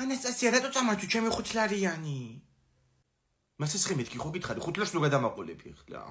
ანასტასია, რატო წამართვი ჩემი 5 ლარიანი? მას ეს ხემეთქი ხო გითხარი, 5 ლარს ნუ გადამაყოლები ხლა.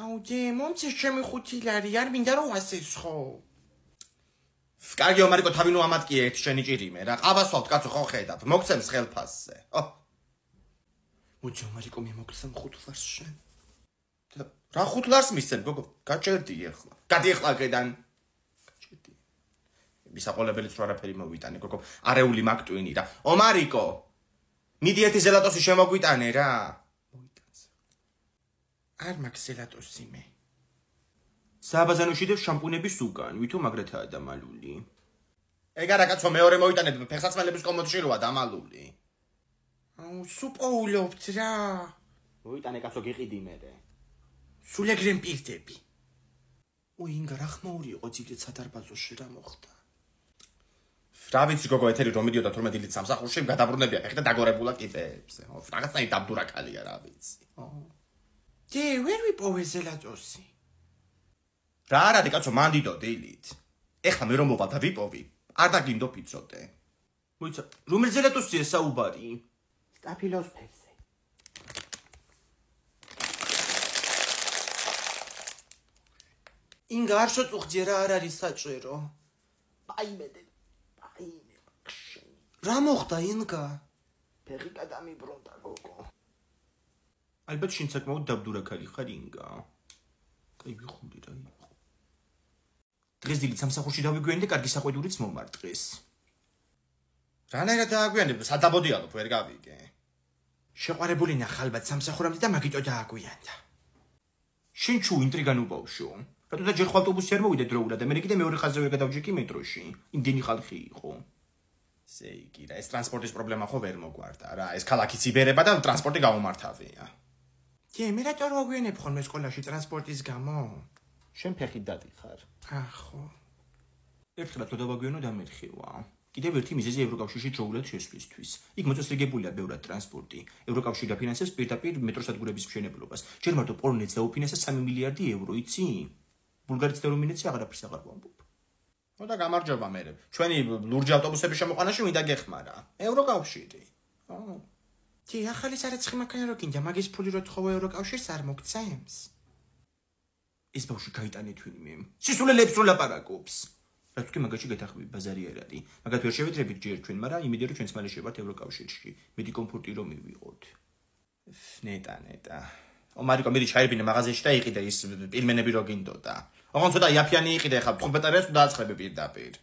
აუ ჯე, მომცეს ჩემი 5 ლარი, არ მინდა რომ ასეს ხო. კარგიო, მარიკო, თავი ნუ ამატკიე ერთ შენი ჭირიმე რა. ყავასვალთ კაცო, ხო ხედავ, მოგცემს ხელფასზე. მოძო, მარიკო, მე მოგცემ 5 ლარს შენ. რა 5 ლარს მისცემ, გოგო? გაჭერდი ახლა. გადი ახლა აქედან. გაჭერდი. მისაყოლებელიც რა არაფერი მოვიტანე, გოგო. არეული მაგტვინი რა. მარიკო, მიდი ერთი ზელატოსი შემოგვიტანე რა. მოიტანს. არ მაქვს ზელატოსი მე. საბაზანოში დევ შამპუნების უკან, ვითომ მაგრათაა დამალული. ეგ არა კაცო, მეორე მოიტანე, ფეხსაცმელების კომოდში როა დამალული. აუ, სუპოულობთ რა. მოიტანე კაცო, გიყიდი მერე. სულ ეგრემ პირდები. ინგა რა ხმაური იყო ძილით სადარბაზოში რა მოხდა? რა ვიცი გოგო, ეთერი რომ მიდიოდა 12 დილით სამსახურში, გადაბრუნებია ხე და დაგორებულა კიბეებზე. რაღაცნაირი დაბდურა კალია რა ვიცი. ჯე, ვერ ვიპოვე ზელატოსი. რა არის კაცო, მანდიდო დილით. ეხლა მე რომ მოვა და ვიპოვი, არ დაგინდო ფიცოდე. მოიცა, რომელ ზელატოსია საუბარი? სტაფილოს ფერზე. ინგა არ შეწუხდი რა არ არის საჭირო. აიმედე. რა მოხდა ინგა? ფეხი გადამიბრუნდა გოგო. ალბათ შენ საკმაოდ დაბდურა ქალი ხარ ინგა. კაი ვიხური რა იყო. დღეს დილით სამსახურში დავიგვიანდი, კარგი საყვედურიც მომარტყეს. რანაირად დააგვიანებ, სადაბოდიალო ვერ გავიგე. შეყვარებული ნახა ალბათ სამსახურამდე და მაგიტო დააგვიანდა. შენ ჩუ ინტრიგან ubავშო. რატო და ჯერ ხო ავტობუსი არ მოვიდე დროულად და მე კიდე მეორე ხაზზე ვერ გადავჯექი მეტროში. იმდენი ხალხი იყო. ზეიგი რა, ეს ტრანსპორტის პრობლემა ხო ვერ მოგვარდა რა. ეს ქალაქი ციბერება და ტრანსპორტი გაუმართავია. ჯე, მე რატო არ ვაგვიანებ ხოლმე სკოლაში ტრანსპორტის გამო? შენ ფეხით დადიხარ. ხო. ერთხელაც თუ დავაგვიანო დამერხივა. კიდევ ერთი მიზეზი ევროკავშირში დროულად შესვლისთვის. იქ მოწესრიგებულია ბევრად ტრანსპორტი. ევროკავშირი დაფინანსებს პირდაპირ მეტროსადგურების მშენებლობას. ჯერ მარტო პოლონეთს დაუფინანსა 3 მილიარდი евро, იცი? ბულგარეთს და რუმინეთს აღარაფერს აღარ ვამბობ. ნუ და გამარჯობა მერე. ჩვენი ლურჯი ავტობუსების შემოყვანაში მინდა გეხმარა. ევროკავშირი. ჯი, ახალი სარეცხი მაქანა რო გინდა, მაგის ფული რო თხოვე ევროკავშირს არ მოგცემს. ეს ბავშვი გაიტანეთ ვინმე. სისულელებს რო ლაპარაკობს. რაც კი მაგაში გეთახმები ბაზარი არ არის. მაგათ ვერ შევედრებით ჯერ ჩვენ, მაგრამ იმედია რომ ჩვენც მალე შევართ ევროკავშირში. მიდი კომფორტი რომ მივიღოთ. ნეტა. მარიკო, მიდი ჩაიბინე მაღაზიაში და იყიდე ის პირმენები რო გინდოდა. ოღონდ ცოტა იაფიანი იყიდე ხა 5 ბატარეას თუ დააცხრები პირდაპირ.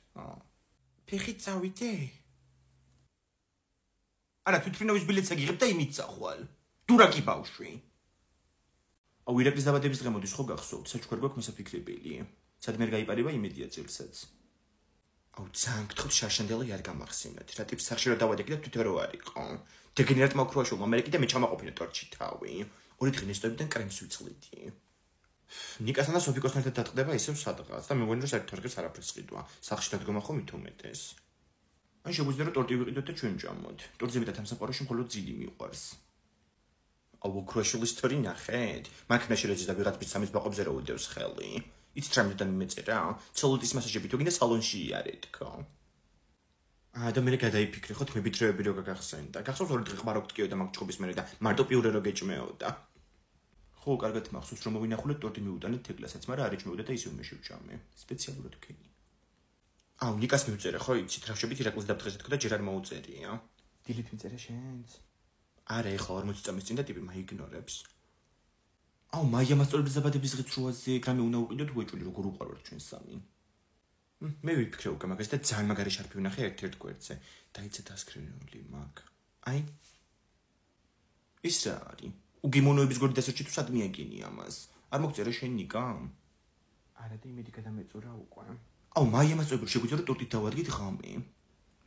ფეხით წავიდე? არა, თვითმფრინავის ბილეთს აგიღებ და იმით წახვალ. დურაკი ბავშვი. აუ, ირაკლის დაბადების დღე მოდის ხო გახსოვთ? საჩუქარ გვაქვს მისაფიქრებელი. სადმე არ გაიპარება იმედია წელსაც. აუ, ძალიან გთხოვთ შარშანდელი არ გამახსენეთ. რა ტიპის სახში რა დავადეკი და თვითონ რო არ იყო. დეგენერატმა უქროაშულმა მე კიდე მე ჩამაყოფინე ტორჩი თავი. ორი დღე ნესტოებიდან კრემს ვიცხლიდი. ნიკასთან და სოფიკოსთან ერთად დატყდება ისევ სადღაც და მე მგონი რომ საერთოდ არგეს არაფერს ყიდვა. სახში დადგომა ხო მით უმეტეს. ან შეგვიძლია რომ ტორტი ვიყიდოთ და ჩვენ ჯამოთ. ტორტზე მეტად სამსაყვაროში მხოლოდ ძილი მიყვარს. აუ, უქროაშულის თორი ნახეთ? მანქანაში რეძის და ვიღაც ბიჭს სამის ბაყობზე რო უდევს ხელი. იცით რა მეთქი მეწერა? ცელულიტის მასაჟები თუ გინდა სალონში იარეთქო. და მე გადაიფიქრე ხო თმებითრეები რო გაგახსენდა. გახსოვს ორი დღე ხმარ ოქტკიო და მაგ ჭყობის მერე და მარტო პიურე რო გეჭმეოდა. ხო, კარგად მახსოვს რომ მოვინახულეთ ტორტი მივუტანეთ თეკლასაც, მაგრამ არ ეჭმეოდა და ისევ მე შევჭამე. სპეციალურად ქენი. აუ, ნიკას მივწერე ხო იცით, რა შევით ირაკლის დაფთხეზე თქო და ჯერ არ მოუწერია. დილით მიწერე შენს? არა, ეხლა 40 წამის წინ და ტიპი მაიგნორებს. აუ, მაია მასწავლებლების დაბადების დღის როაზე გრამე უნდა უყიდოთ უეჭველი როგორ უყარვართ ჩვენ სამი. მე ვიფიქრე უკვე მაგას და ძალიან მაგარი შარფი ვნახე ერთ-ერთ გვერდზე. დაიცა დასკრინული მაგ. აი. ის რა არის? უგიმონოების გვერდი დასაჭი თუ სადმე აგინი ამას. არ მოგწერე შენ ნიკა? არა და იმედი გადამეწურა უკვე. აუ, მაია მასწავლებელი შეგვიძლია რომ ტორტით დავადგით ღამე.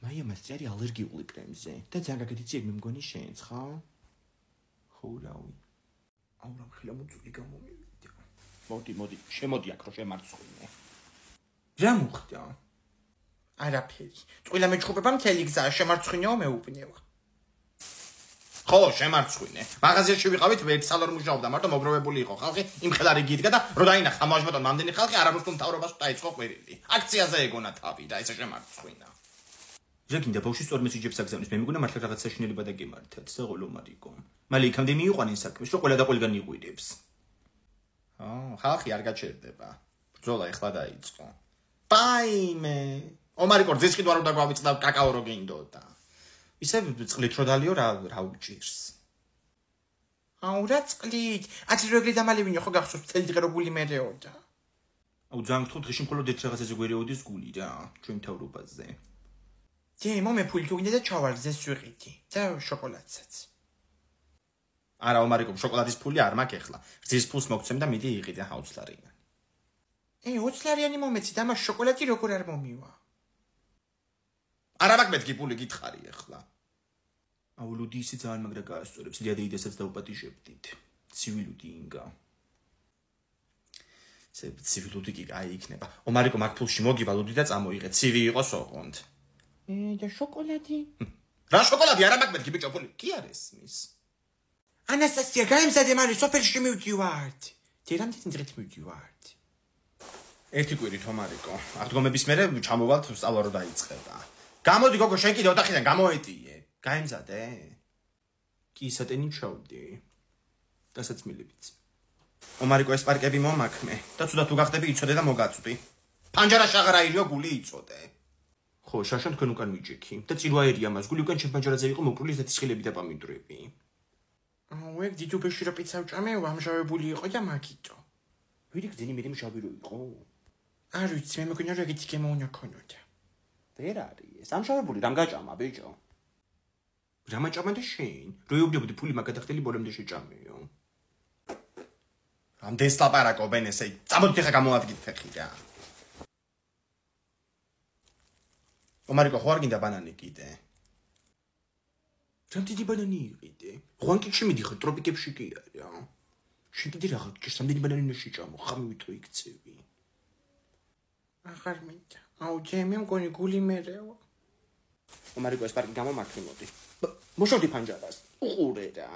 მაია მასწარი ალერგიული კრემზე და ძალიან გაგეთიცი მე მგონი შენც, ხო? ხო, რავი. აუ, რა ხილა მოწული გამომივიდა. მოდი, შემოდი აქ რო შემარცხვინე. რა მოხდა? არაფერი. წვილა მეჩხუბება მთელი გზა შემარცხვინეო მეუბნევა. ხო, შემარცხვინე. მაღაზიაში ვიყავით, ერთ სალონ მუშაობდა, მარტო მოგროვებული იყო ხალხი, იმ ხელარი გიდგა და რო დაინახა მოაჟბატონ მამდენი ხალხი არაბოს თუ მთავრობას დაიწყო ყვირილი. აქციაზე ეგონა თავი და ესე შემარცხვინა. რა გინდა ბავშვი სწორ მესიჯებს აგზავნის, მე მეგონა მართლა რაღაც საშინელება და გემართათ, საღოლო მარიკო. მალე იქამდე მიიყვანენ საქმეს, რომ ყველა და ყველგან იყვირებს. ხალხი არ გაჩერდება. ბრძოლა ეხლა დაიწყო. Baime. Omari კორძის კიდევ არ უნდა გვავიწყდა კაკაო რო გინდოდა. ისე წყლით რო დალიო რა უჭირს. აუ რა წყლით? ათი როგლი დამალევინო ხო გახსოვს წელი დღე რო გული მერეოდა. აუ ძალიან გთხოვ დღეში მხოლოდ ერთ რაღაცაზე გვერეოდის გული რა, ჩვენ მთავრობაზე. მომე ფული თუ გინდა და ჩავალგზეს ვიყიდი. და შოკოლადსაც. არა ომარიკო შოკოლადის ფული არ მაქვს ეხლა. რძის ფულს მოგცემ და მიდი იყიდე 20 ლარიანი. 20 ლარიანი მომეცი და მას შოკოლადი როგორ არ მომივა? არა მაქვს მეთქი ფული გითხარი ეხლა. აუ ლუდი ისე ძალიან მაგრა გაასწორებს. დიადეიდასაც დაუპატიჟებდით. ცივილუდი ინგა. ცივილუდი კი აი იქნება. ომარიკო მაგ ფულში მოგივა ლუდი და წამოიღე. ცივი იყოს ოღონდ. და შოკოლადი? რა შოკოლადი არა მაქვს მეთქი ბიჭო ფული. კი არ ესმის. ანასტასია გაიმზადე მალე სოფელში მივდივართ. რამდენი დღით მივდივართ? ერთი კვირით ომარიკო. აღდგომების მერე ჩამოვალთ სწავლა რო დაიწყება. გამოდი გოგო შენ კიდე ოთახიდან გამოეტიე. გაიმზადე? კი სატენი ჩავდი. დასაცმელებიც. ომარიკო ეს პარკები მომაქმე და თუნდაც თუ გახდები იცოდე და მოგაწვდი. პანჯარა შაღრაილიო გული იწოდე. ხო, შაშან თქვენ უკან მიჭიქი და წირვაერია მას გული უკან ჩემ პანჯარაზე იყო მოკრული ზეთისხილები და პამიდრები. ეგ დიდუბეში რო პიცა ვჭამე, ამჟავებული იყო და მაგიტო. ვირი გძენი მე მშავი რო იყო? არ ვიცი, მე მეგონა რომ ეგეთი გემოვნა ქონოდა. ვერ არის, ამჟავებული რამ გაჭამა ბიჭო? რა მაჭამა და შენ? რო იუბნებოდი ფული მაგადახდელი ბოლომდე შეჭამეო. რამდენს ლაპარაკობ ენესე? წამოდით ხა გამოადგით ფეხი რა. ომარიკო ხო არ გინდა ბანანი კიდე? რამდენი ბანანი იყიდე? ღვანკიში მიდიხარ ტროპიკებში კი არა. შენ კიდე რა გჭირს რამდენი ბანანი უნდა შეჭამო? ხამი ვითო იქცევი. აღარ მინდა. აუ ჩემი მგონი გული მერეო. ომარიკო ეს პარკი გამომართვი მოდი. მოშოვდი პანჯარას. უყურე რა.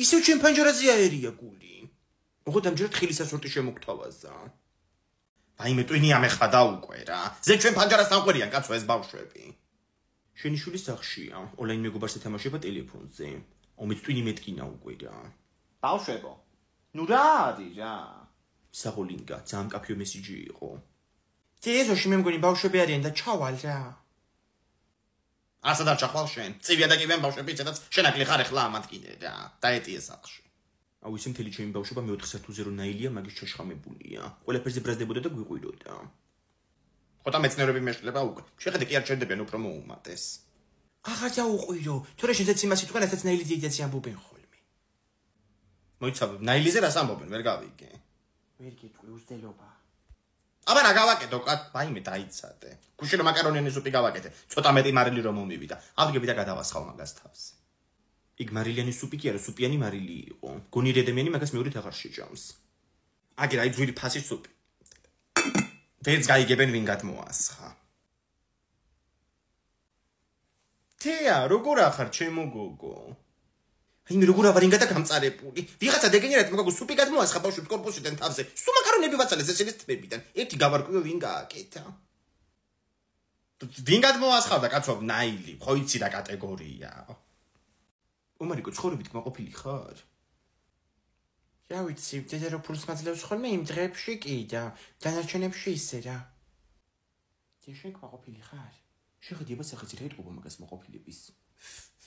ისევ ჩემ პანჯარაზე აერია გული. მოხოთ ამჯერად ხილის ასორტი შემოგთავაზა. აიმე ტვინი ამეხადა უკვე რა. ზე ჩვენ პანჯარას დამყვერიან კაცო ეს ბავშვები. შენი შული სახშია. ონლაინ მეგობარს ეთამაშება ტელეფონზე. ომით ტვინი მეტკინა უკვე რა. ბავშვებო. ნუ რა არის რა? საღოლინგა, ძალიან კაფეო მესიჯი იყო. ეზოში მე მგონი ბავშვები არიან და ჩავალ რა. ასა და ჩახვალ შენ. წივია და კიბენ ბავშვები ცედაც შენაკლი ხარ ახლა ამათ კიდე რა. დაეტიე სახში. აუ ისე მთელი ჩემი ბავშვობა მე-4 საათზე რო ნაილია მაგის ჩაშხამებულია. ყველაფერზე ბრაზდებოდა და გვიყვიროდა. ხოთა მეცნიერები მეშლება უკვე. შეხედე კი არ ჩერდებიან უფრო მოუმატეს. აღარ დაუყვირო. თორე შენზეც იმას იტყვენ, ასეც ნაილი ძიძაც ამბობენ ხოლმე. მოიცავ, ნაილიზე რას ამბობენ, ვერ გავიგე. ვერ გიტყვი უძდელობა. აბა რა გავაკეთო, აიმე დაიცადე. გუშინ რომ მაკარონიანი სუპი გავაკეთე, ცოტა მეტი მარილი რომ მომივიდა. ავდგები და გადავასხავ მაგას თავს. იქ მარილიანი სუპი კი არა, სუპიანი მარილი იყო. გონიერი ადამიანი მაგას მეორედ აღარ შეჭამს. აგერ აი ძვირი ფასი სუპი. დედს გაიგებენ ვინ გადმოასხა. თეა, როგორ ახარ ჩემო გოგო? აიმე როგორ ავარინგა და გამწარებული. ვიღაცა დეგენერატი მაგაგო სუპი გადმოასხა ბავშვებს კორპუსიდან თავზე. სულ მაკარონები ვაცალეს ესენის თმებიდან. ერთი გავარკვევ ვინ გააკეთა. ვინ გადმოასხავდა კაცო ნაილი, ხო იცი რა კატეგორია. ომარიკო ცხოვრებით კმაყოფილი ხარ? რა ვიცი, დედა რო ფულს მაძლევს ხოლმე იმ დღეებში კი და დანარჩენებში ისე რა. შენ კმაყოფილი ხარ? შეხედება სახეცი რა იტყობა მაგას მოყოფილების.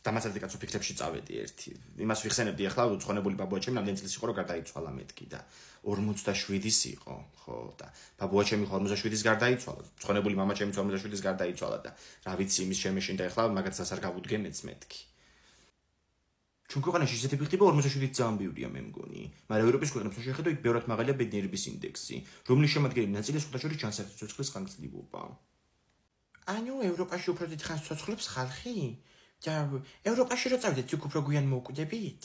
დამაცადე კაცო ფიქრებში წავედი ერთი. იმას ვიხსენებდი ახლა უცხონებული ბაბუაჩემი რამდენი წლის იყო რომ გარდაიცვალა მეთქი და 47-ის იყო, ხო და ბაბუაჩემი 47-ის გარდაიცვალა. უცხონებული მამაჩემი 47-ის გარდაიცვალა და რა ვიცი იმის შემეშინდა ახლა მაგათაც არ გავუდგე მეც მეთქი. ჩვენ ქვეყანაში ისეთი ფიქრება 47-ით ძალიან ბევრია მე მგონი, მაგრამ ევროპის ქვეყნებთან შეხედო იქ ბევრად მაღალია ბედნიერების ინდექსი, რომლის შემადგენელი ნაწილი სხვათა შორის ჩანსახი ცოცხლის ხანგრძლივობა. ანუ ევროპაში უფრო დიდ ხანს ცოცხლობს ხალხი? და ევროპაში რო წავიდეთ, იქ უფრო გვიან მოუკვდებით?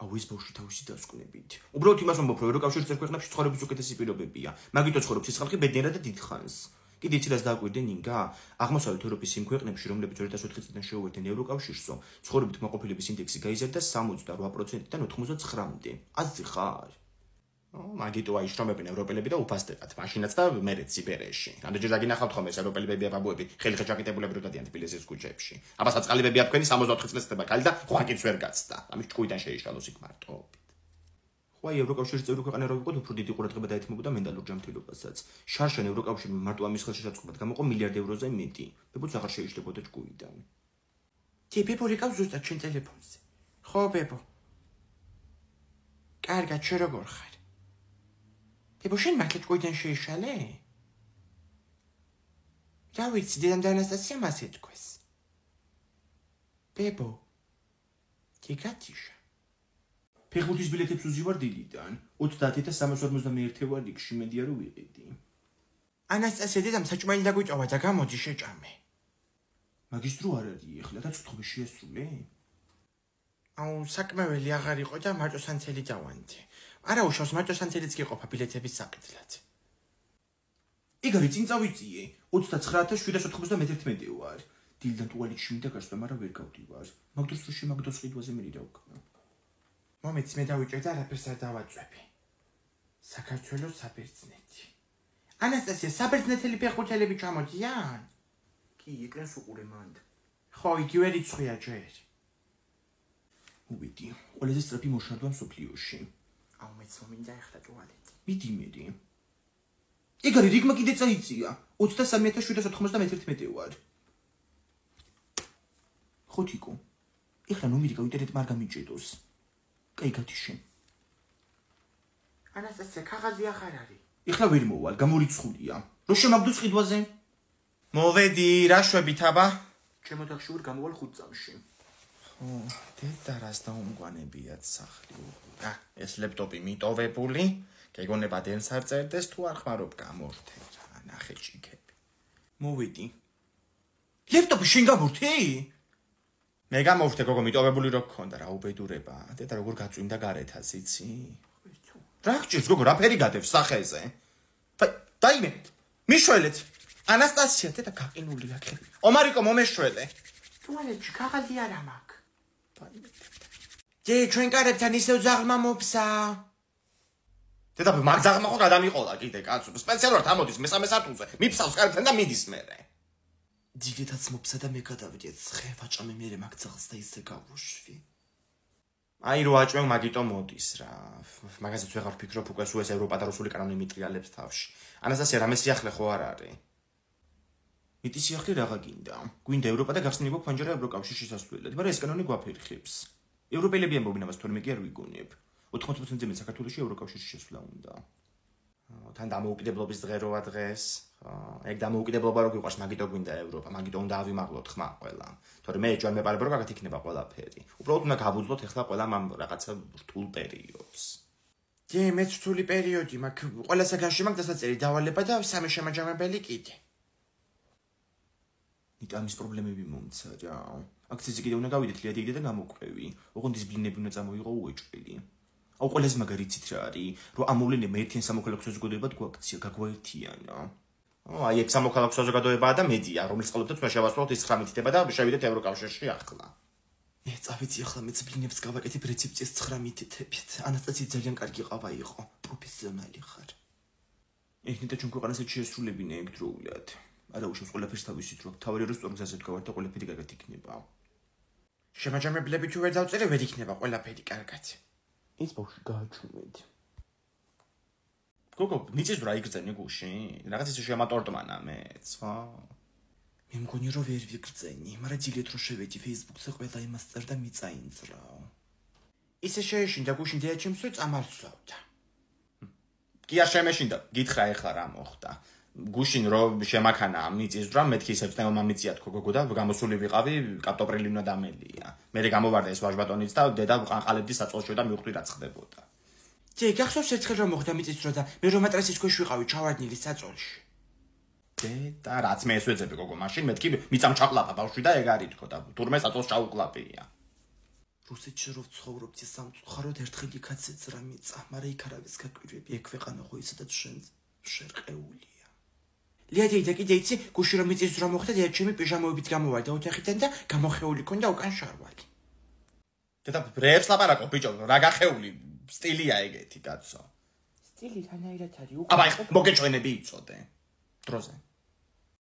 აუ ეს ბავშვი თავისი დასკვნებით. უბრალოდ იმას ვამბობ, რომ ევროკავშირის წევრ ქვეყნებში ცხოვრების უკეთესი პირობებია. მაგიტო ცხოვრობს ის ხალხი ბედნიერად და დიდ ხანს. კიდე იცი რას დააკვირდე ნინგა? აღმოსავლეთ ევროპის იმ ქვეყნებში, რომლებიც 2004 წლიდან შეუერთდნენ ევროკავშირსო, ცხოვრებით კმაყოფილების ინდექსი გაიზარდა 68%-დან 99-მდე. აზრი ხარ? მაგიტო აიშრომებენ ევროპელები და უფასდებათ მაშინაც და მერეც სიბერეში. რამდენჯერ დაგინახავთ ხომ ეს ევროპელები აბაბუები ხელი ხეჭაკიტებულები რო დადიან თბილისის ქუჩებში. აბა საწყალებებია თქვენი 64 წელს ხდება ქალი და ხვაკიც ვერ გაცდა. ამის ჭკუიდან შეიშალოს იქ მარტოობით. ხო აი ევროკავშირის წევრი ქვეყანა რო ვიყოთ უფრო დიდი ყურადღება დაეთმობოდა მენტალურ ჯანმრთელობასაც. შარშან ევროკავშირმა მარტო ამის ხელშეწყობად გამოყო მილიარდ ევროზე მეტი. ბებოც აღარ შეიშლებოდა ჭკუიდან. ბებო რეკავს ზუსტად შენ ტელეფონზე. ხო ბებო. კარგად შე როგორ ხარ? ბებო შენ მართლა ჭკუიდან შეიშალე? რა ვიცი დედამ და ანასტასიამ ასე თქვეს. ბებო. თიკათიშა. ფეხბურთის ბილეთებს უზივარ დილიდან 30,351 ვარ იქში მედია რო ვიყიდი. ანასტასია დედამ საჭმელი დაგვიტოვა და გამოდი შეჭამე. მაგის დრო არ არის ეხლა და ცოტხები შეესრულე? აუ საკმეველი აღარ იყო და მარტოსანცელი დავანდი. არა უშავს მარტოსანცელიც გიყოფა ბილეთების საკითხად. ეგ არის წინ წავიწიე 39,791 ვარ. დილიდან ტუალეტში მინდა გასვლა, მაგრამ ვერ გავდივარ. მაგდროს რო შემაგდოს ყიდვაზე მე დავკნა. მომეც მე დავიჭერ და არაფერს არ დავაწვევი. საქართველოს საბერძნეთი. ანასტასია საბერძნეთელი ფეხბურთელები ჩამოდიან? კი, ეკრანს უყურე მანდ. ხო, იგი ვერ იცხვია ჯერ. მოვიდი, ყველაზე სწრაფი მოშარდვა მსოფლიოში. აუ მეც მომინდა ეხლა ტუალეტი. მიდი მერი. ეგ არის რიგმა კიდე წაიწია 23,791 ვარ. ხო თიკო. ეხლა ნომერი გავინტერნეტ მაგ გამიჭედოს. კაი გათიშე. ანასტასია ქაღალდი აღარ არის. ეხლა ვერ მოვალ, გამორიცხულია. რო შემაგდოს ყიდვაზე? მოვედი, რა შვებით აბა? ჩემო დახში ვერ გამოვალ 5 წამში. ხო, დედა რას დაუმგვანებიათ სახლი. ეს ლეპტოპი მიტოვებული, გეგონება დენს არ წერდეს თუ არ ხმარობ გამორთე რა, ნახე ჭიქები. მოვედი. ლეპტოპი შენ გამორთე? მე გამოვხდე გოგო მიტოვებული რო გქონდა რა უბედურება. დედა როგორ გაწვიმდა გარეთაც იცი? რა გჭირს გოგო, რა ფერი გადევს სახეზე? დაიმე, მიშველეთ. ანასტასია დედა გაყინული აქ. ომარიკო მომეშველე. ტუალეტში ქაღალდი არა მაქვს. ჩვენ კარებთან ისევ ძაღლმა მოფსა. დედა მაგ ძაღლმა ხო გადამიყოლა კიდე კაცო. სპეციალურად ამოდის მესამე სართულზე. მიფსავს კარებთან და მიდის მერე. ძილეთაც მოფსა და მე გადავიდეთ ცხე ვაჭამე მერე მაგ ძაღლს და ისე გავუშვი. აი რო აჭმევ მაგიტო მოდის რა. მაგასაც ვეღარ ვფიქრობ უკვე სულ ეს ევროპა და რუსული კანონი მიტრიალებს თავში. ანასტასია რამე სიახლე ხო არ არის? მიტი სიახლე რაღა გინდა? გვინდა ევროპა და გახსნილი გვაქვს ფანჯარა ევროკავშირის შესასვლელად, მაგრამ ეს კანონი გვაფერხებს. ევროპელები ამბობენ ამას, თორემე კი არ ვიგონებ. 80%-ზე მე საქართველოში ევროკავშირის შესვლა უნდა. თან დამოუკიდებლობის დღე როა დღეს. ეგ დამოუკიდებლობა რო გიყვარს, მაგიტო გვინდა ევროპა, მაგიტო უნდა ავიმაღლოთ ხმა ყველა. თორემ მე ჯერ მეპარებ რომ გაგათ იქნება ყველაფერი. უბრალოდ უნდა გავუძლოთ ახლა ყველა ამ რაღაცა რთულ პერიოდს. მეც რთული პერიოდი მაქვს. ყველა საგანში მაქვს დასაწერი დავალება და სამი შემაჯამებელი კიდე. ამის პრობლემები მომცა რა. აქციაზე კიდე უნდა გავიდეთ ლიადიიდე და გამოკვევი. ოღონდ ის ბლინები უნდა წამოიღო უეჭველი. აუ ყველაზე მაგარი იცით რა არის, რომ ამ მოვლენებმა ერთიან სამოქალაქო საზოგადოებად გვაქცია, გაგვაერთიანა. აი ეგ სამოქალაქო საზოგადოებაა და მედია, რომელიც წყალობთ ჩვენ შევასრულოთ ის 9 თითება და შევიდეთ ევროკავშირში ახლა. მე წავიცი ახლა მეც ბლინებს გავაკეთებ რეცეპციის 9 თითებით. ანასტასია ძალიან კარგი ყავა იყო, პროფესიონალი ხარ. ეხნით ჩვენ ქვეყანას შეესრულებინა ეგ დროულად. არა უშავს ყველაფერს თავისით რომ თავი რო სწორ გზაზე ვდგავართ და ყველაფერი კარგად იქნება. შემაჯამებლები თუ ვერ დავწერე ვერ იქნება ყველაფერი კარგად. ის ბავშვი გააჩუმეთ. გოგო, მიწის რა იგრძენი გუში? რაღაც ისე შემატორტმანა მეც, ხო? მე მგონი რომ ვერ ვიგრძენი, მაგრამ ძილეთ რო შევედი Facebook-ზე ყველა იმას წერ და მიწაინძრაო. ისე შეეშინდა გუშინ დიაჩემს რომ წამარცვლავდა. კი არ შემეშინდა, გითხრა ეხლა რა მოხდა. გუშინ რო შემაქანა მიწის ძრა მეთქი სეპტემბერმა მიწია თქო გოგო და გამოსული ვიყავი კაპტოპრილი უნდა დამელია. მე გამოვარდა ეს ვაჟბატონიც და დედა ყანყალებდი საწოლში და მივხვდი რაც ხდებოდა. გახსოვს ერთხელ რომ მოხდა მიწის ძრა და მე რომ მატრასის ქვეშ ვიყავი ჩავარდნილი საწოლში. და რაც მე ეს ვეძები გოგო მაშინ მეთქი მიწამ ჩაყლაპა ბავშვი და ეგ არის თქო და თურმე საწოლს ჩაუკლაპია. რუსეთში რო ვცხოვრობთ სამწუხაროდ ერთხელ იქაც ეძრა მიწა, მაგრამ იქ არავის გაკვირვები, ეგ ქვეყანა ხო ისედაც შენ შერყეული. ლიადიიდა კიდე იცი, გუში რომ მიწის ძრა მოხდა, დიაჩემი პიჟამოებით გამოვარდა ოთახიდან და გამოხეული ქონდა უკან შარვალი. დედა ბრეებს ლაპარაკო ბიჭო, რა გახეული სტილია ეგეთი კაცო. წილი თანაირად არის აბა, მოგეჩვენები იწოდე. დროზე.